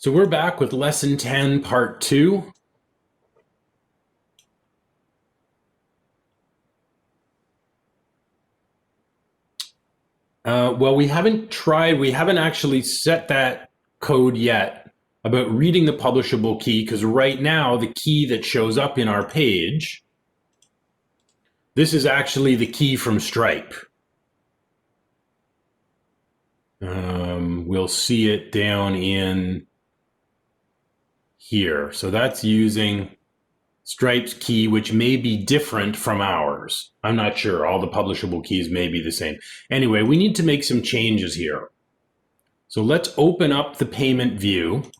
So we're back with lesson 10, part 2. Well, we haven't actually set that code yet about reading the publishable key, because right now the key that shows up in our page, this is actually the key from Stripe. We'll see it down in here. So that's using Stripe's key, which may be different from ours. I'm not sure. All the publishable keys may be the same. Anyway, we need to make some changes here. So let's open up the payment view.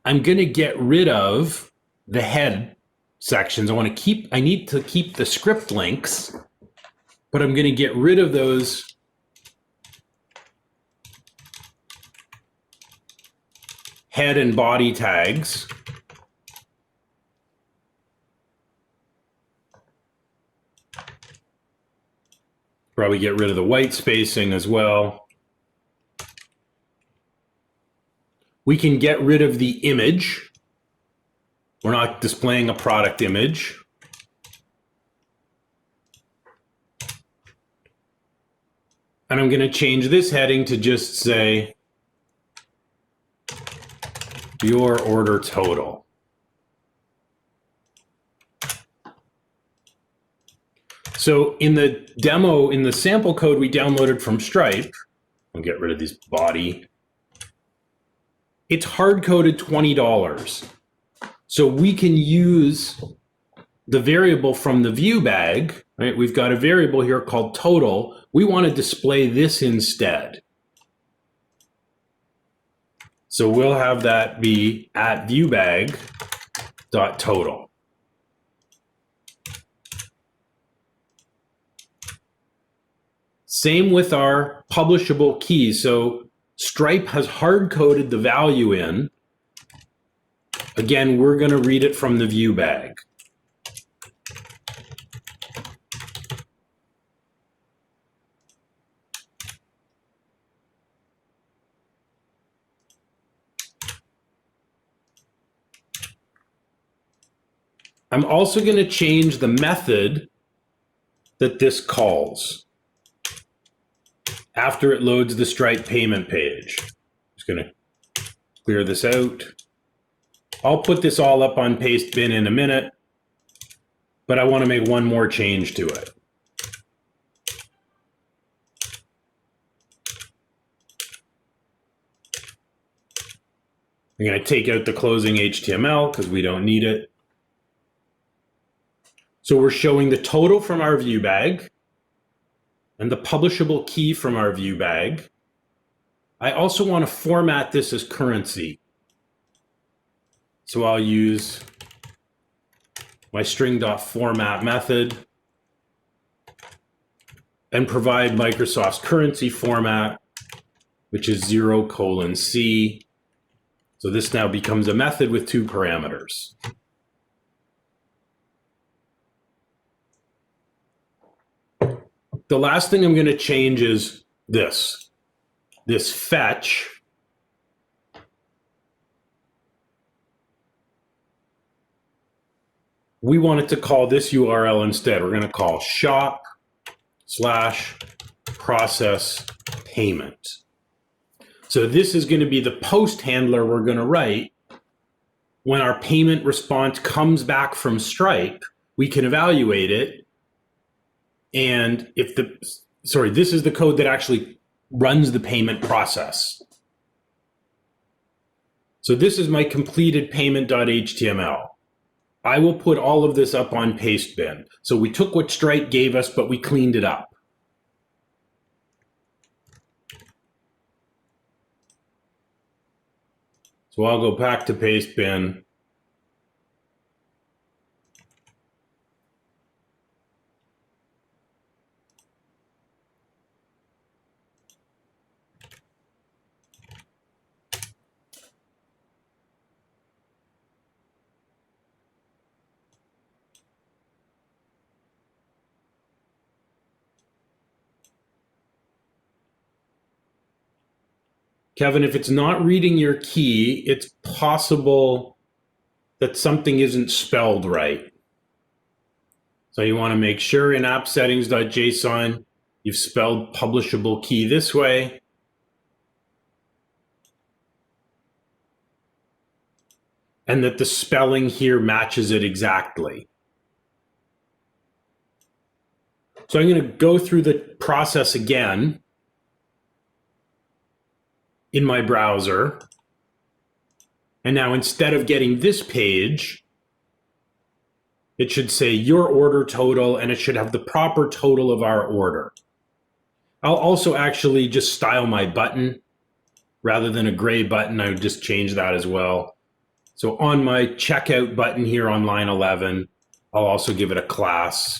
I'm going to get rid of the head sections. I need to keep the script links, but I'm going to get rid of those head and body tags. Probably get rid of the white spacing as well. We can get rid of the image. We're not displaying a product image. And I'm going to change this heading to just say your order total. So in the demo, in the sample code we downloaded from Stripe, I'll get rid of this body. It's hard-coded $20. So we can use the variable from the view bag, right? We've got a variable here called total. We want to display this instead. So we'll have that be at viewbag.total. Same with our publishable keys. So Stripe has hard-coded the value in. Again, we're going to read it from the view bag. I'm also going to change the method that this calls after it loads the Stripe payment page. Just going to clear this out. I'll put this all up on Pastebin in a minute, but I want to make one more change to it. I'm going to take out the closing HTML because we don't need it. So we're showing the total from our view bag and the publishable key from our view bag. I also want to format this as currency. So I'll use my string.format method and provide Microsoft's currency format, which is 0:C. So this now becomes a method with 2 parameters. The last thing I'm going to change is this fetch. We want it to call this URL instead. We're going to call shop/process payment. So this is going to be the post handler we're going to write. When our payment response comes back from Stripe, we can evaluate it. And if this is the code that actually runs the payment process. So this is my completed payment.html. I will put all of this up on Pastebin. So we took what Stripe gave us, but we cleaned it up. So I'll go back to Pastebin. Kevin, if it's not reading your key, it's possible that something isn't spelled right. So you want to make sure in app settings.json, you've spelled publishable key this way. And that the spelling here matches it exactly. So I'm going to go through the process again in my browser. And now instead of getting this page, it should say your order total, and it should have the proper total of our order. I'll also actually just style my button. Rather than a gray button, I would just change that as well. So on my checkout button here on line 11, I'll also give it a class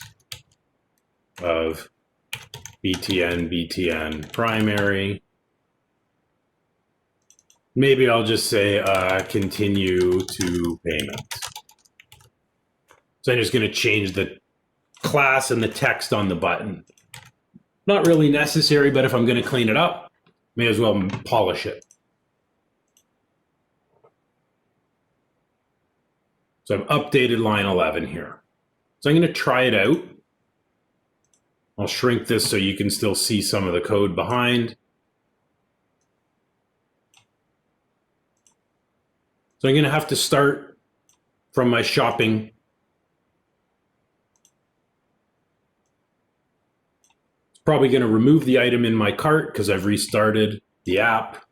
of BTN primary. Maybe I'll just say continue to payment. So I'm just going to change the class and the text on the button. Not really necessary, but if I'm going to clean it up, may as well polish it. So I've updated line 11 here. So I'm going to try it out. I'll shrink this so you can still see some of the code behind. So I'm going to have to start from my shopping. Probably going to remove the item in my cart because I've restarted the app.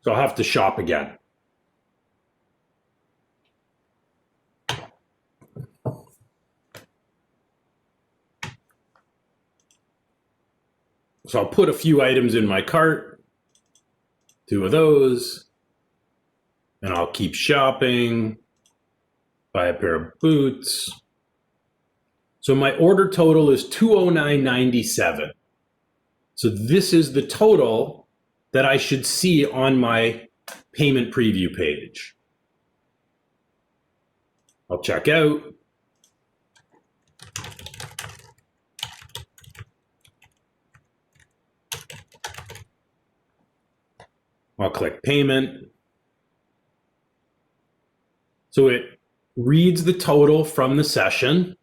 So I'll have to shop again. So I'll put a few items in my cart, 2 of those, and I'll keep shopping, buy a pair of boots. So my order total is $209.97. So this is the total that I should see on my payment preview page. I'll check out. I'll click payment. So it reads the total from the session.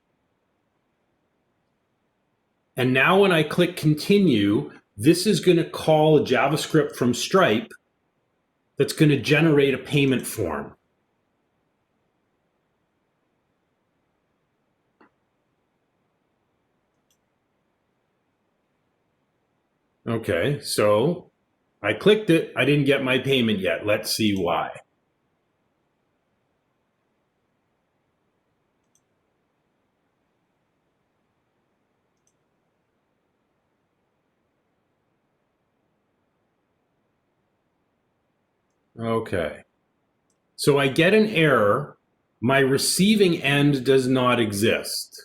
And now when I click continue, this is going to call a JavaScript from Stripe that's going to generate a payment form. Okay, so I clicked it. I didn't get my payment yet. Let's see why. Okay, so I get an error. My receiving end does not exist.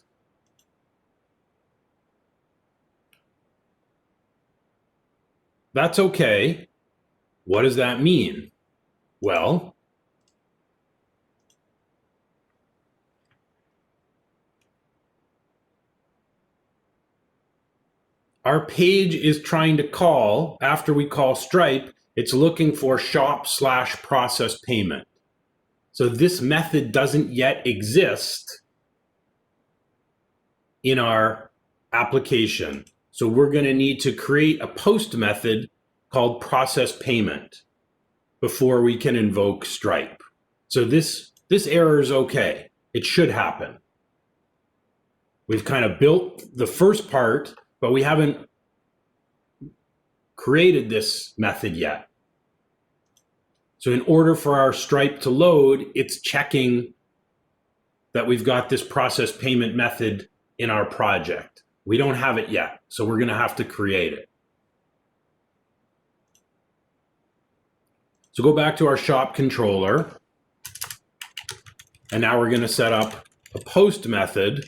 That's okay. What does that mean? Well, our page is trying to call, after we call Stripe, it's looking for shop/process payment. So this method doesn't yet exist in our application. So we're going to need to create a post method called process payment before we can invoke Stripe. So this error is okay. It should happen. We've kind of built the first part, but we haven't created this method yet. So in order for our Stripe to load, it's checking that we've got this process payment method in our project. We don't have it yet, so we're going to have to create it. So go back to our shop controller, and now we're going to set up a post method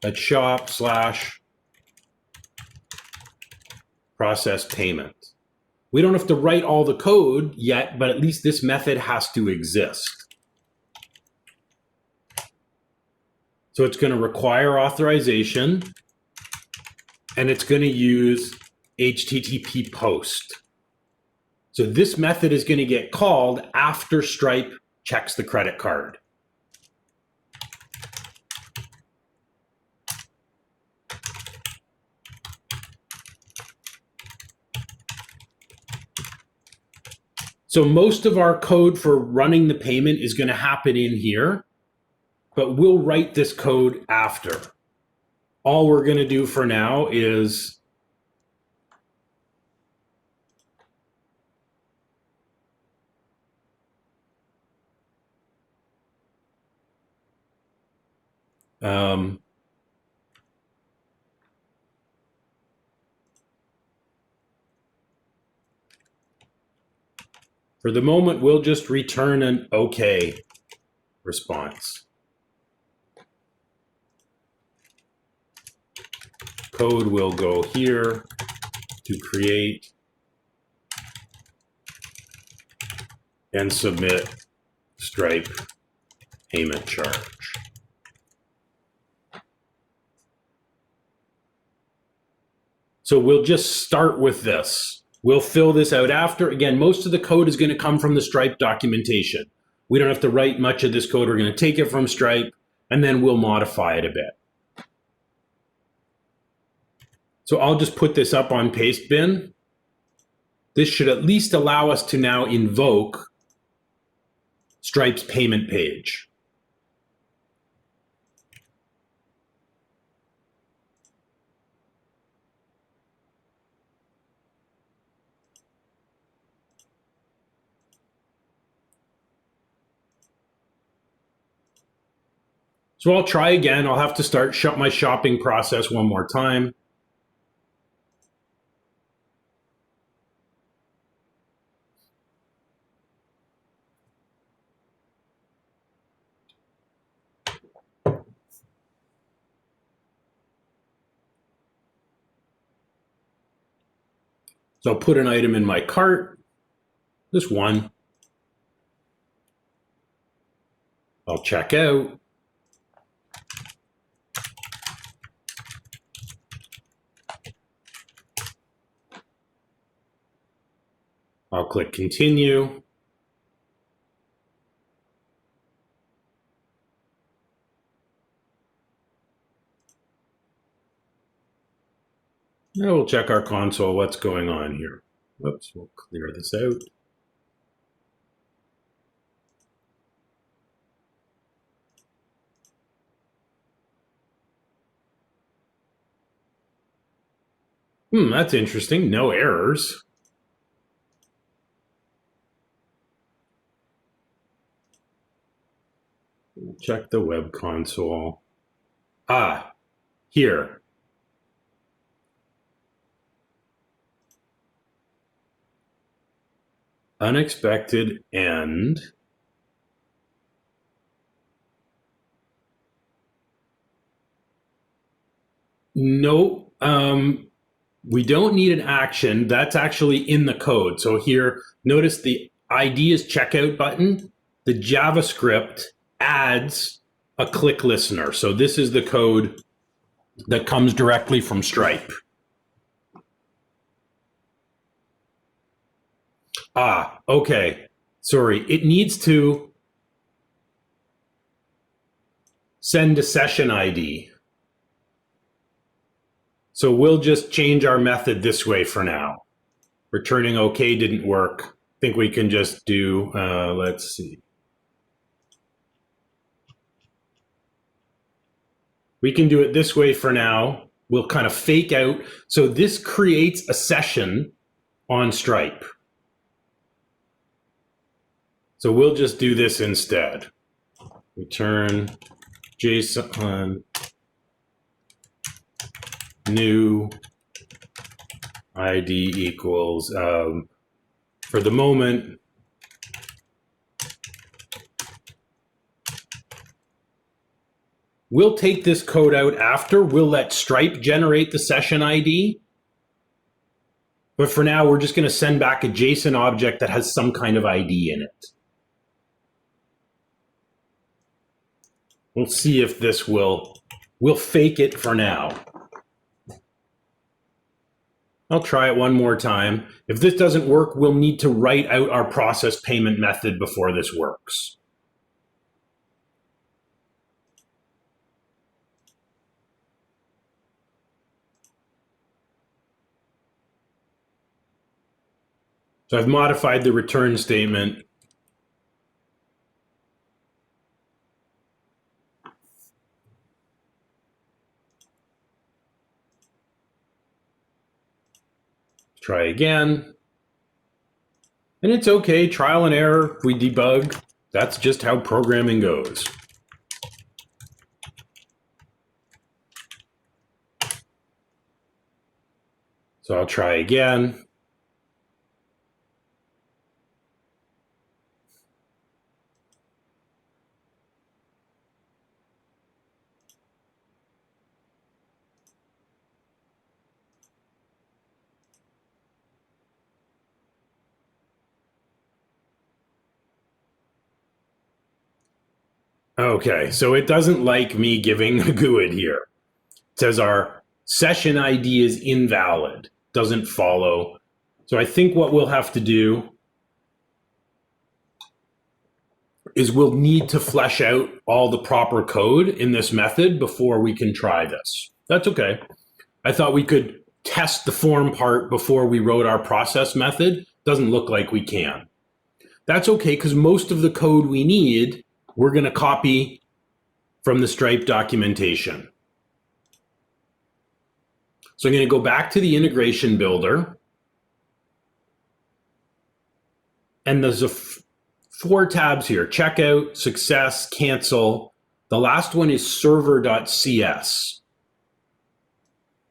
at shop/process payment. We don't have to write all the code yet, but at least this method has to exist. So it's going to require authorization, and it's going to use HTTP post. So this method is going to get called after Stripe checks the credit card. So most of our code for running the payment is going to happen in here, but we'll write this code after. All we're going to do for now is for the moment, we'll just return an OK response. Code will go here to create and submit Stripe payment charge. So we'll just start with this. We'll fill this out after. Again, most of the code is going to come from the Stripe documentation. We don't have to write much of this code. We're going to take it from Stripe, and then we'll modify it a bit. So I'll just put this up on Pastebin. This should at least allow us to now invoke Stripe's payment page. So I'll try again. I'll have to start my shopping process one more time. So I'll put an item in my cart, just one. I'll check out. I'll click continue. Now we'll check our console, what's going on here. Whoops, we'll clear this out. That's interesting, no errors. Check the web console. Here. Unexpected end. No, we don't need an action. That's actually in the code. So here, notice the ID is checkout button. The JavaScript adds a click listener. So this is the code that comes directly from Stripe. Okay. Sorry. It needs to send a session ID. So we'll just change our method this way for now. Returning OK didn't work. I think we can just do, let's see. We can do it this way for now. We'll kind of fake out. So this creates a session on Stripe. So we'll just do this instead. Return JSON new ID equals, for the moment, we'll take this code out after. We'll let Stripe generate the session ID. But for now, we're just going to send back a JSON object that has some kind of ID in it. We'll see if this we'll fake it for now. I'll try it one more time. If this doesn't work, we'll need to write out our process payment method before this works. So I've modified the return statement. Try again. And it's okay, trial and error, we debug. That's just how programming goes. So I'll try again. Okay, so it doesn't like me giving a GUID here. It says our session ID is invalid, doesn't follow. So I think what we'll have to do is we'll need to flesh out all the proper code in this method before we can try this. That's okay. I thought we could test the form part before we wrote our process method. Doesn't look like we can. That's okay, because most of the code we need, we're going to copy from the Stripe documentation. So I'm going to go back to the integration builder. And there's four tabs here: checkout, success, cancel. The last one is server.cs.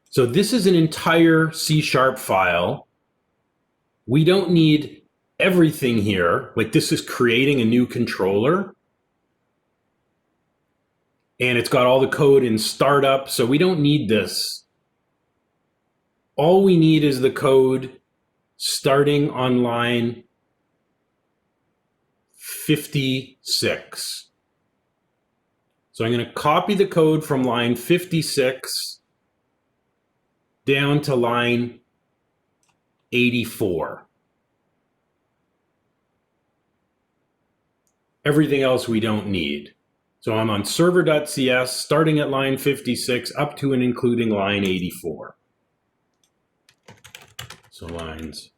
So this is an entire C# file. We don't need everything here. Like, this is creating a new controller. And it's got all the code in startup, so we don't need this. All we need is the code starting on line 56. So I'm going to copy the code from line 56 down to line 84. Everything else we don't need. So I'm on server.cs, starting at line 56 up to and including line 84. So lines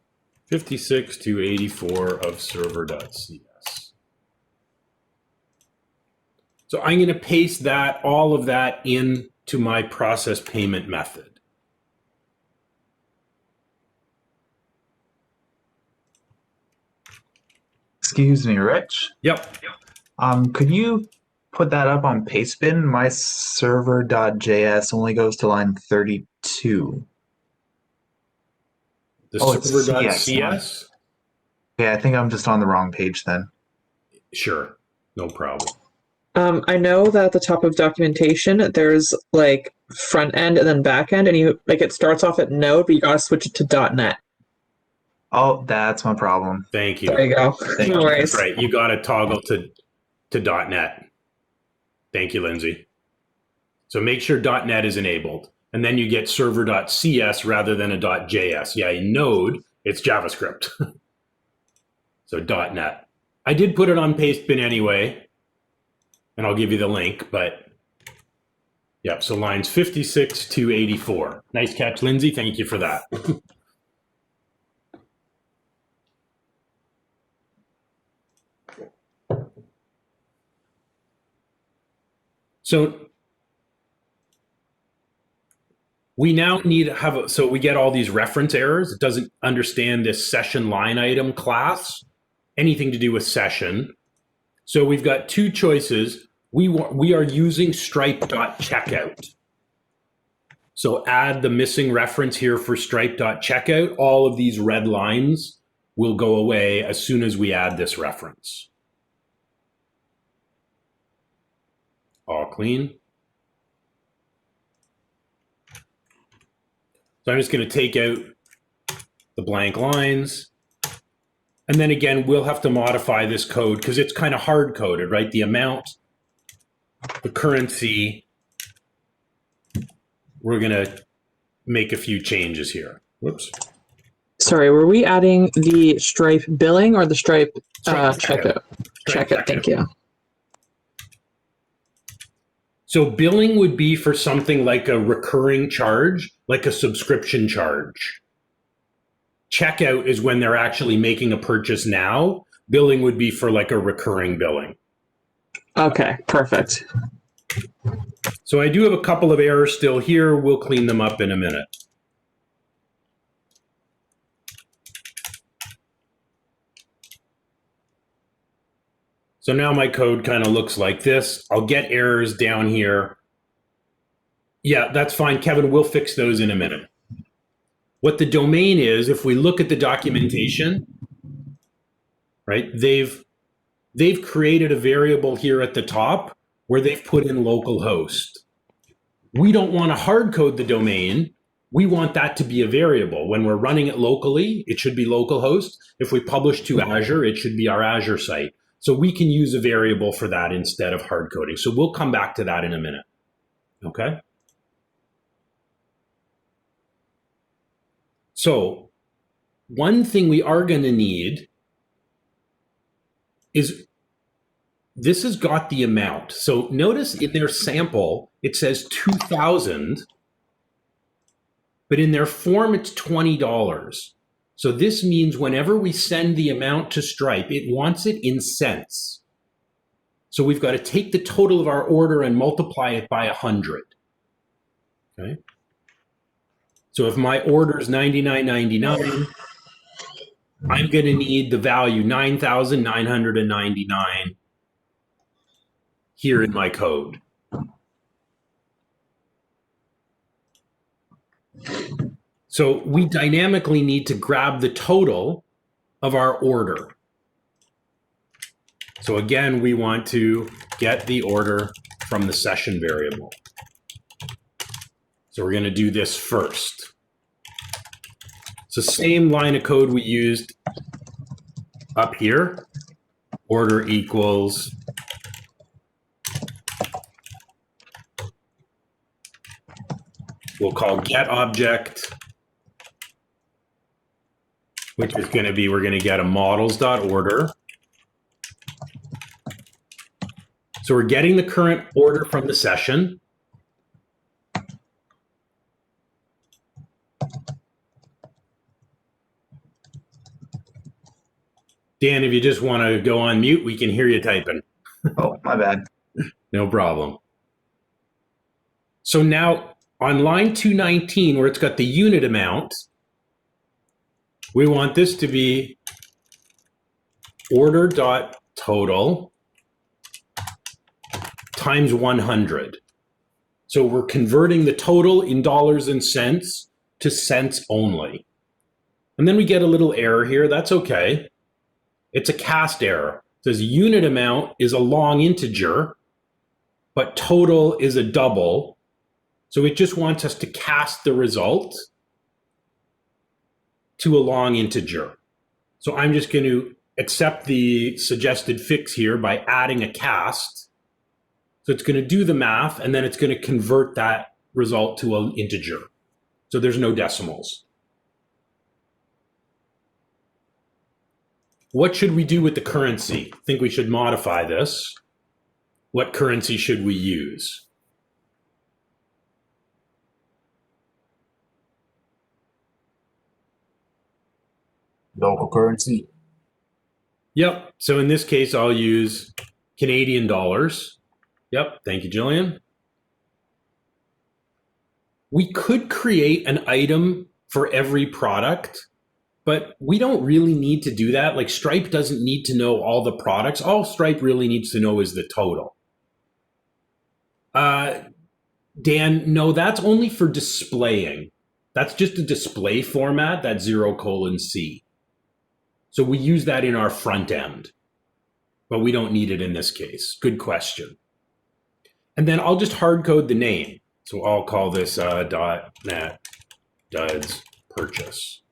56 to 84 of server.cs. So I'm going to paste that, all of that, into my process payment method. Excuse me, Rich. Yep. Could you put that up on Pastebin? My server.js only goes to line 32. The it's server.cs? Okay, I think I'm just on the wrong page then. Sure, no problem. I know that at the top of documentation, there's like front end and then back end, and you like it starts off at Node, but you gotta switch it to .NET. Oh, that's my problem. Thank you. There you go. No worries. That's right. You got to toggle to .NET. Thank you, Lindsay. So make sure .NET is enabled, and then you get server.cs rather than a .js. Yeah, in Node, it's JavaScript. So .NET. I did put it on Pastebin anyway, and I'll give you the link, but yeah, so lines 56 to 84. Nice catch, Lindsay. Thank you for that. So we now need to have, so we get all these reference errors. It doesn't understand this session line item class, anything to do with session. So we've got two choices. We are using stripe.checkout. So add the missing reference here for stripe.checkout. All of these red lines will go away as soon as we add this reference. All clean. So I'm just going to take out the blank lines. And then again, we'll have to modify this code because it's kind of hard coded, right? The amount, the currency, we're going to make a few changes here. Whoops. Sorry, were we adding the Stripe billing or the Stripe Stripe checkout? Checkout, thank you. So billing would be for something like a recurring charge, like a subscription charge. Checkout is when they're actually making a purchase now. Billing would be for like a recurring billing. Okay, perfect. So I do have a couple of errors still here. We'll clean them up in a minute. So now my code kind of looks like this. I'll get errors down here. Yeah, that's fine, Kevin. We'll fix those in a minute. What the domain is, if we look at the documentation, right, they've created a variable here at the top where they've put in localhost. We don't want to hard code the domain. We want that to be a variable. When we're running it locally, it should be localhost. If we publish to Azure, it should be our Azure site. So we can use a variable for that instead of hard coding. So we'll come back to that in a minute. Okay. So one thing we are going to need is this has got the amount. So notice in their sample, it says 2,000, but in their form, it's $20. So this means whenever we send the amount to Stripe, it wants it in cents. So we've got to take the total of our order and multiply it by 100. Okay. So if my order is $99.99, I'm going to need the value 9,999 here in my code. So we dynamically need to grab the total of our order. So again, we want to get the order from the session variable. So we're going to do this first. So same line of code we used up here. Order equals we'll call get object, which is going to be, we're going to get a models.order. So we're getting the current order from the session. Dan, if you just want to go on mute, we can hear you typing. Oh, my bad. No problem. So now on line 219, where it's got the unit amount, we want this to be order.total times 100. So we're converting the total in dollars and cents to cents only. And then we get a little error here. That's okay. It's a cast error. It says unit amount is a long integer, but total is a double. So it just wants us to cast the result to a long integer. So I'm just going to accept the suggested fix here by adding a cast. So it's going to do the math, and then it's going to convert that result to an integer. So there's no decimals. What should we do with the currency? I think we should modify this. What currency should we use? Local currency. Yep. So in this case, I'll use Canadian dollars. Yep. Thank you, Jillian. We could create an item for every product, but we don't really need to do that. Like Stripe doesn't need to know all the products. All Stripe really needs to know is the total. Dan, no, that's only for displaying. That's just a display format, that 0:C. So we use that in our front end, but we don't need it in this case. Good question. And then I'll just hard code the name. So I'll call this .NET duds purchase.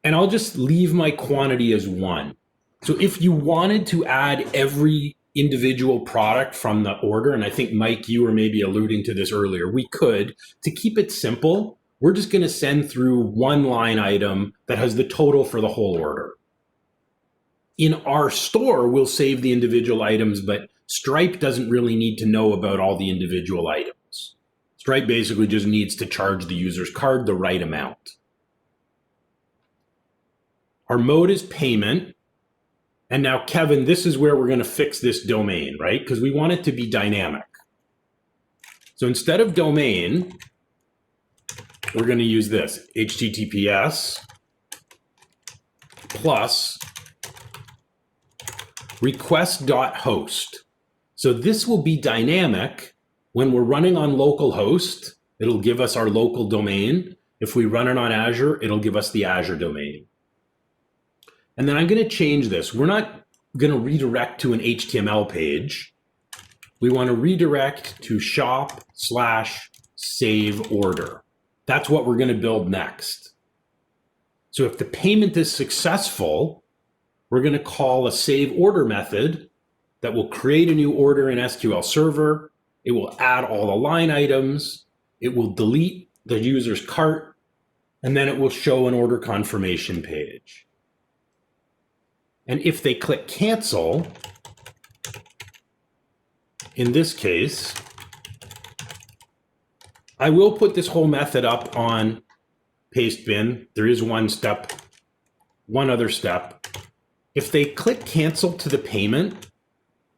And I'll just leave my quantity as 1. So if you wanted to add every individual product from the order, and I think, Mike, you were maybe alluding to this earlier, we could, to keep it simple, we're just going to send through one line item that has the total for the whole order. In our store, we'll save the individual items, but Stripe doesn't really need to know about all the individual items. Stripe basically just needs to charge the user's card the right amount. Our mode is payment. And now, Kevin, this is where we're going to fix this domain, right? Because we want it to be dynamic. So instead of domain, we're going to use this, HTTPS plus request.host. So this will be dynamic. When we're running on localhost, it'll give us our local domain. If we run it on Azure, it'll give us the Azure domain. And then I'm going to change this. We're not going to redirect to an HTML page. We want to redirect to shop/save order. That's what we're going to build next. So if the payment is successful, we're going to call a save order method that will create a new order in SQL Server. It will add all the line items. It will delete the user's cart, and then it will show an order confirmation page. And if they click cancel, in this case, I will put this whole method up on Pastebin. There is one other step. If they click cancel to the payment,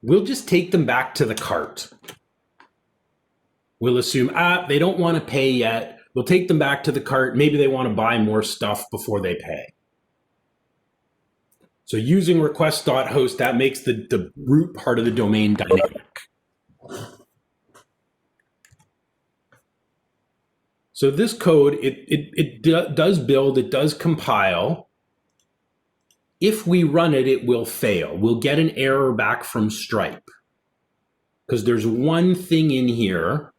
we'll just take them back to the cart. We'll assume, they don't want to pay yet. We'll take them back to the cart. Maybe they want to buy more stuff before they pay. So using request.host, that makes the root part of the domain dynamic. So this code, it does build, it does compile. If we run it, it will fail. We'll get an error back from Stripe. Because there's one thing in here.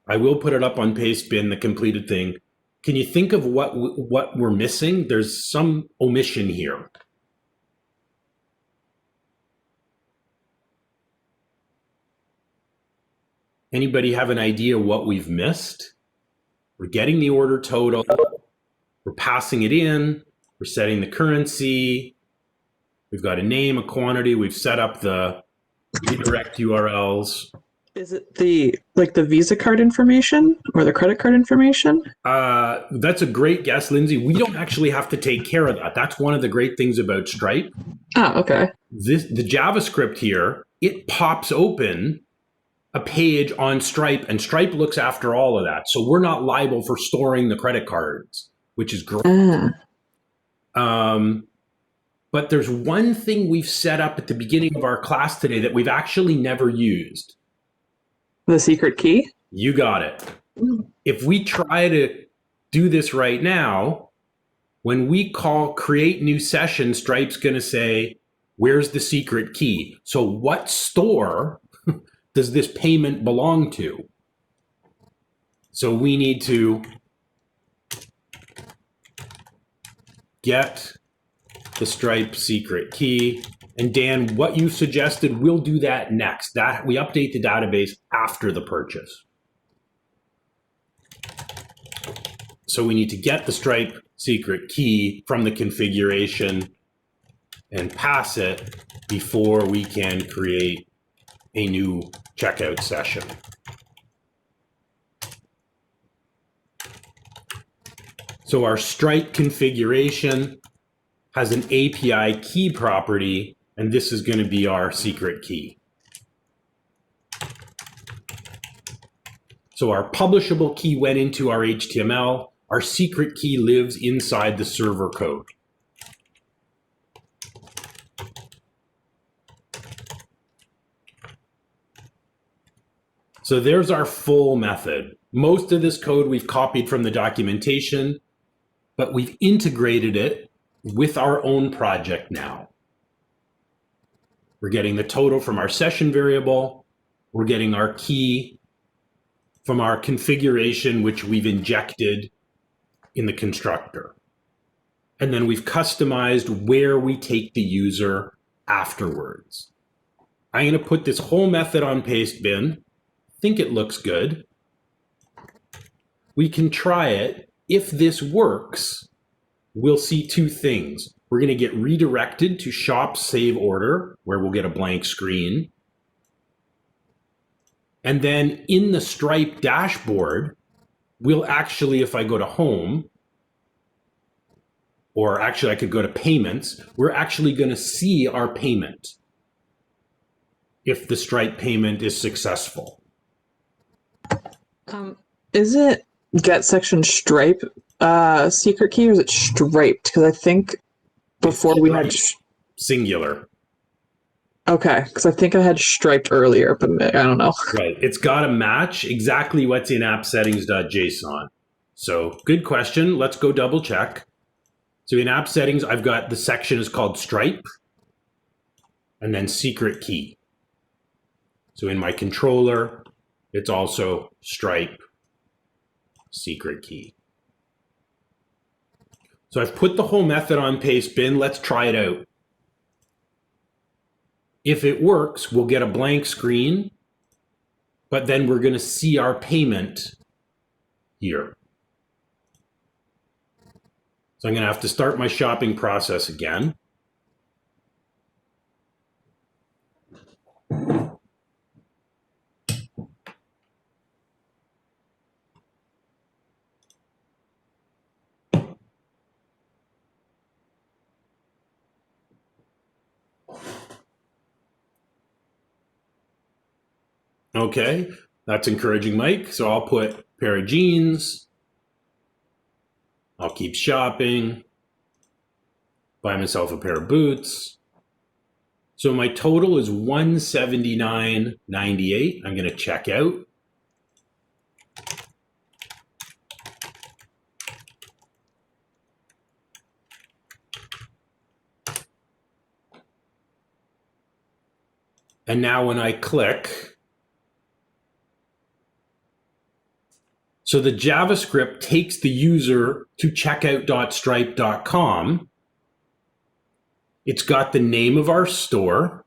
I will put it up on Pastebin, the completed thing. Can you think of what we're missing? There's some omission here. Anybody have an idea what we've missed? We're getting the order total. We're passing it in. We're setting the currency. We've got a name, a quantity. We've set up the redirect URLs. Is it the Visa card information or the credit card information? That's a great guess, Lindsay. We don't actually have to take care of that. That's one of the great things about Stripe. Oh, okay. The JavaScript here, it pops open a page on Stripe, and Stripe looks after all of that. So we're not liable for storing the credit cards, which is great. But there's one thing we've set up at the beginning of our class today that we've actually never used. The secret key? You got it. If we try to do this right now, when we call create new session, Stripe's going to say, where's the secret key? So what store does this payment belong to? So we need to get the Stripe secret key. And Dan, what you suggested, we'll do that next. That we update the database after the purchase. So we need to get the Stripe secret key from the configuration and pass it before we can create a new checkout session. So our Stripe configuration has an API key property, and this is going to be our secret key. So our publishable key went into our HTML. Our secret key lives inside the server code. So there's our full method. Most of this code we've copied from the documentation, but we've integrated it with our own project now. We're getting the total from our session variable. We're getting our key from our configuration, which we've injected in the constructor. And then we've customized where we take the user afterwards. I'm going to put this whole method on Pastebin. Think it looks good. We can try it. If this works, we'll see two things. We're going to get redirected to shop save order, where we'll get a blank screen. And then in the Stripe dashboard, we'll actually, if I go to home, or actually I could go to payments, we're actually going to see our payment if the Stripe payment is successful. Is it get section Stripe secret key, or is it striped? Because I think before we had singular. Okay, because I think I had striped earlier, but I don't know. Right. It's got to match exactly what's in app settings.json. So good question. Let's go double check. So in app settings, I've got the section is called Stripe and then secret key. So in my controller, it's also Stripe secret key. So I've put the whole method on Pastebin. Let's try it out. If it works, we'll get a blank screen, but then we're going to see our payment here. So I'm going to have to start my shopping process again. Okay, that's encouraging, Mike. So I'll put pair of jeans. I'll keep shopping. Buy myself a pair of boots. So my total is $179.98. I'm going to check out. And now when I click, so the JavaScript takes the user to checkout.stripe.com. It's got the name of our store,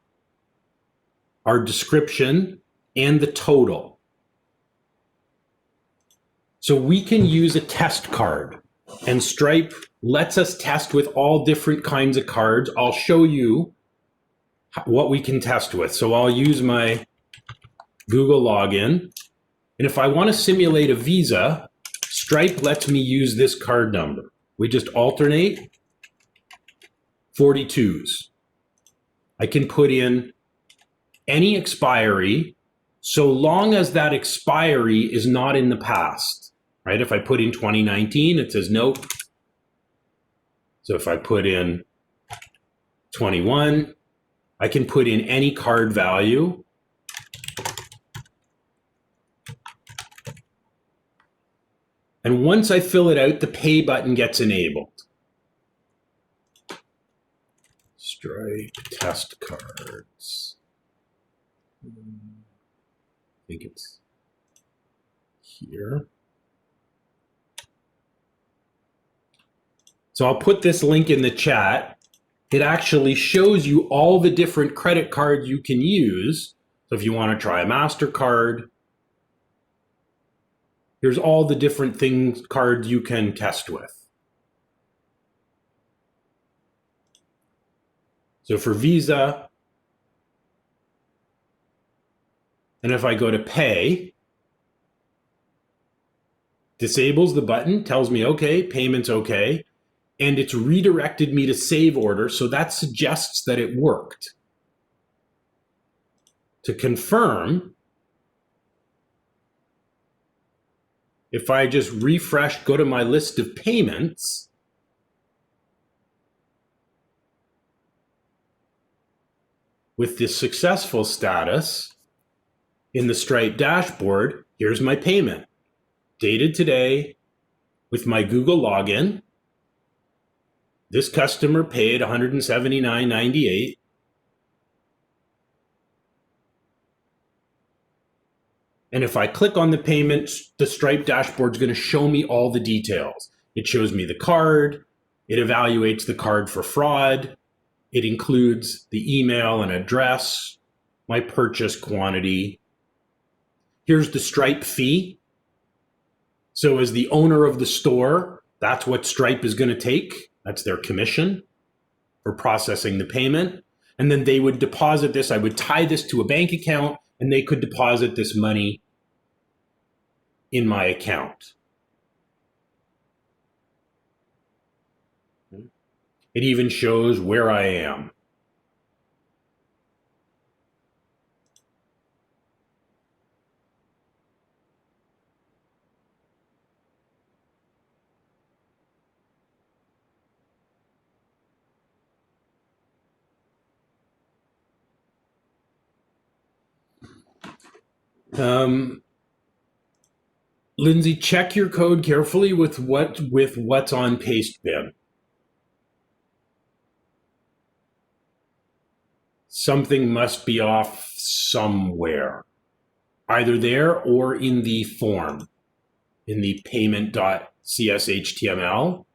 our description, and the total. So we can use a test card, and Stripe lets us test with all different kinds of cards. I'll show you what we can test with. So I'll use my Google login. And if I want to simulate a Visa, Stripe lets me use this card number. We just alternate 42s. I can put in any expiry so long as that expiry is not in the past, right? If I put in 2019, it says nope. So if I put in 21, I can put in any card value. And once I fill it out, the pay button gets enabled. Stripe test cards. I think it's here. So I'll put this link in the chat. It actually shows you all the different credit cards you can use. So if you want to try a MasterCard, here's all the different things, cards you can test with. So for Visa, and if I go to pay, disables the button, tells me, okay, payment's okay, and it's redirected me to save order, so that suggests that it worked. To confirm, if I just refresh, go to my list of payments, with the successful status in the Stripe dashboard, here's my payment. Dated today with my Google login. This customer paid $179.98. And if I click on the payment, the Stripe dashboard is going to show me all the details. It shows me the card. It evaluates the card for fraud. It includes the email and address. my purchase quantity. Here's the Stripe fee. So as the owner of the store, that's what Stripe is going to take. That's their commission for processing the payment. And then they would deposit this. I would tie this to a bank account, and they could deposit this money in my account. It even shows where I am. Lindsay, check your code carefully with what's on Pastebin. Something must be off somewhere, either there or in the form, in the payment.cshtml,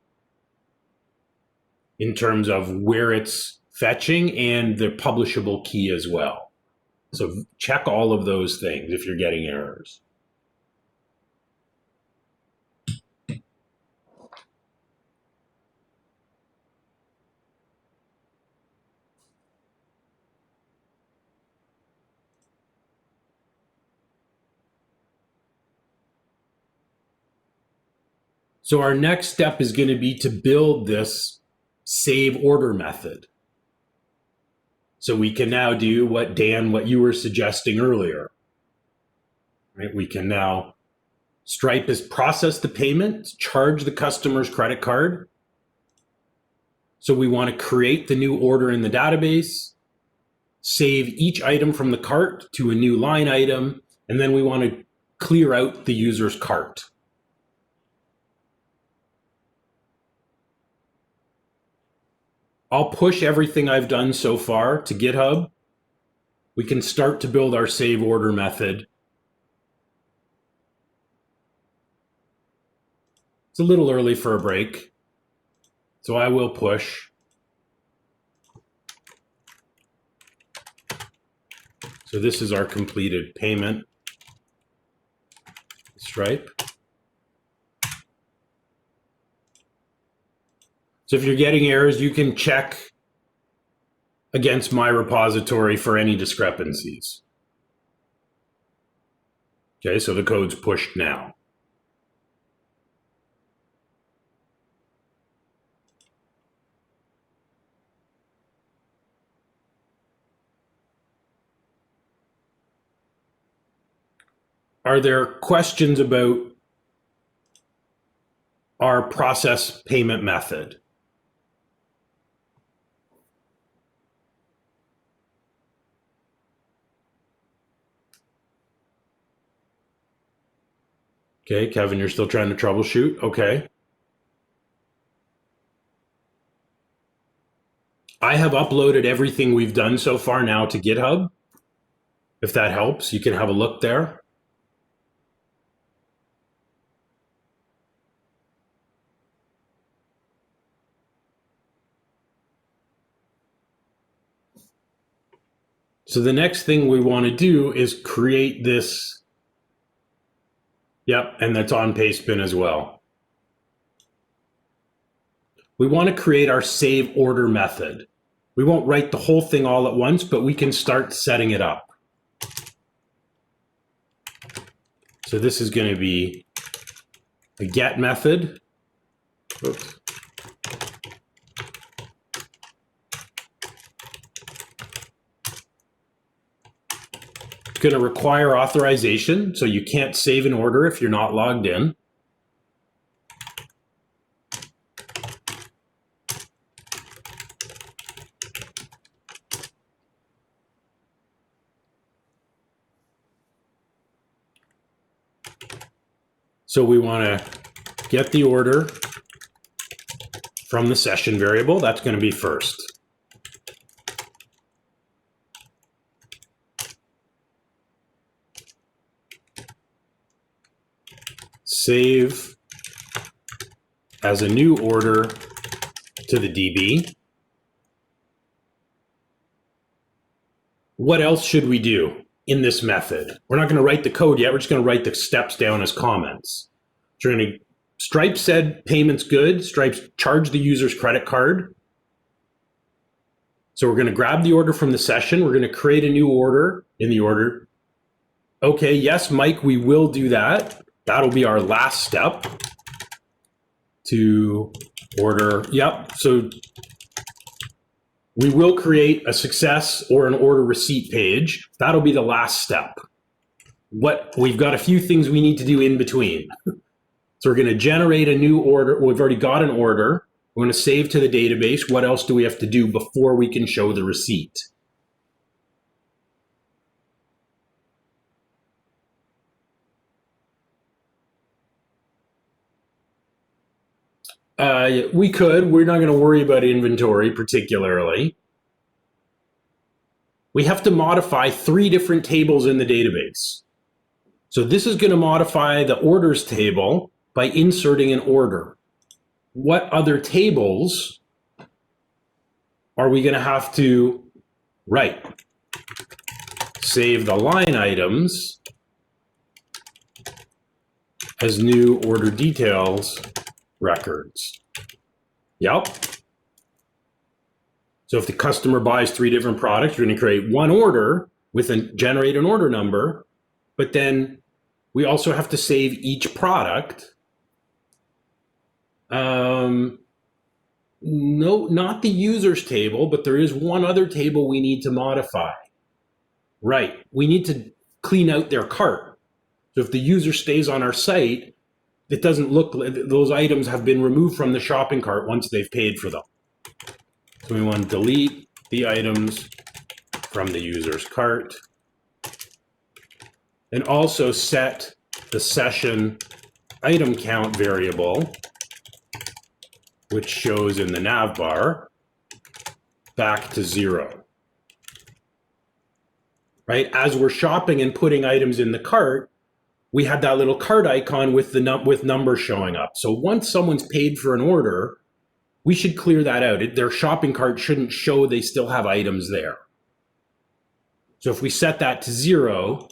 in terms of where it's fetching and the publishable key as well. So check all of those things if you're getting errors. So our next step is going to be to build this save order method. So we can now do what you were suggesting earlier. Right? We can now, Stripe has processed the payment, charge the customer's credit card. So we want to create the new order in the database, save each item from the cart to a new line item, and then we want to clear out the user's cart. I'll push everything I've done so far to GitHub. We can start to build our save order method. It's a little early for a break, so I will push. So this is our completed payment. Stripe. So if you're getting errors, you can check against my repository for any discrepancies. Okay, so the code's pushed now. Are there questions about our process payment method? Okay, Kevin, you're still trying to troubleshoot? Okay. I have uploaded everything we've done so far now to GitHub. If that helps, you can have a look there. So the next thing we want to do is create this. Yep, and that's on Pastebin as well. We want to create our save order method. We won't write the whole thing all at once, but we can start setting it up. So this is going to be a get method. Oops. It's going to require authorization, so you can't save an order if you're not logged in. So we want to get the order from the session variable. That's going to be first. Save as a new order to the DB. what else should we do in this method? We're not going to write the code yet. We're just going to write the steps down as comments. So we're going to, Stripe said payment's good. Stripe's charged the user's credit card. So we're going to grab the order from the session. We're going to create a new order in the order. Okay, yes, Mike, we will do that. That'll be our last step to order. Yep, so we will create a success or an order receipt page. That'll be the last step. We've got a few things we need to do in between. So we're going to generate a new order. We've already got an order. We're going to save to the database. What else do we have to do before we can show the receipt? We could. We're not going to worry about inventory particularly. We have to modify 3 different tables in the database. So this is going to modify the orders table by inserting an order. What other tables are we going to have to write? Save the line items as new order details records. Yep. So if the customer buys 3 different products, you're going to create one order with generate an order number, but then we also have to save each product. No, not the users table, but there is one other table we need to modify. Right, we need to clean out their cart. So if the user stays on our site, it doesn't look like those items have been removed from the shopping cart once they've paid for them. So we want to delete the items from the user's cart and also set the session item count variable, which shows in the nav bar, back to 0. Right? As we're shopping and putting items in the cart, we had that little cart icon with the numbers showing up. So once someone's paid for an order, we should clear that out. Their shopping cart shouldn't show they still have items there. So if we set that to 0,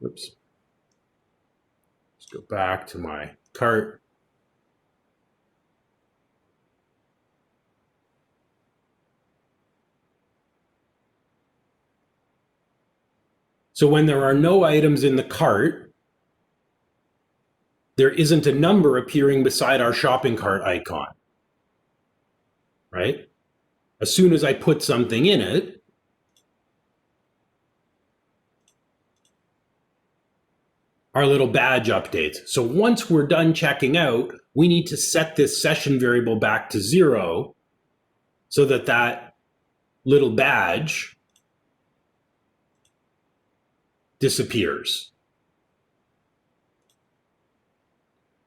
oops. Let's go back to my cart. So when there are no items in the cart, there isn't a number appearing beside our shopping cart icon, right? As soon as I put something in it, our little badge updates. So once we're done checking out, we need to set this session variable back to 0 so that that little badge disappears.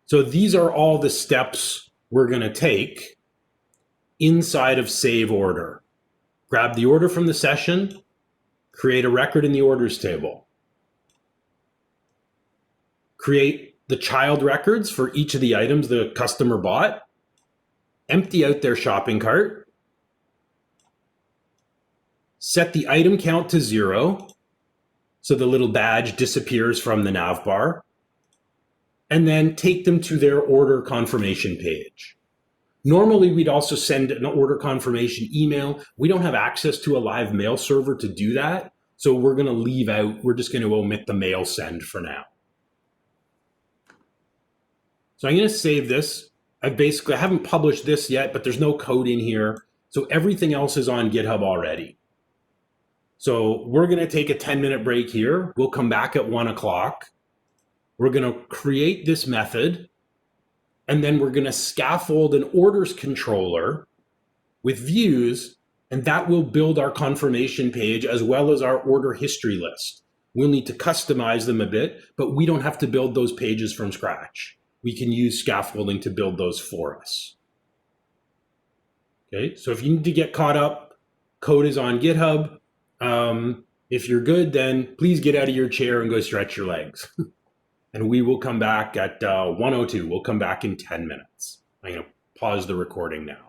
So these are all the steps we're going to take inside of save order. Grab the order from the session, create a record in the orders table. Create the child records for each of the items the customer bought. Empty out their shopping cart. Set the item count to 0 so the little badge disappears from the nav bar. And then take them to their order confirmation page. Normally, we'd also send an order confirmation email. We don't have access to a live mail server to do that. So we're going to leave out, we're just going to omit the mail send for now. So I'm going to save this. I haven't published this yet, but there's no code in here. So everything else is on GitHub already. So we're going to take a 10-minute break here. We'll come back at 1 o'clock. We're going to create this method, and then we're going to scaffold an orders controller with views, and that will build our confirmation page as well as our order history list. We'll need to customize them a bit, but we don't have to build those pages from scratch. We can use scaffolding to build those for us. Okay, so if you need to get caught up, code is on GitHub. If you're good, then please get out of your chair and go stretch your legs. And we will come back at 1:02. We'll come back in 10 minutes. I'm going to pause the recording now.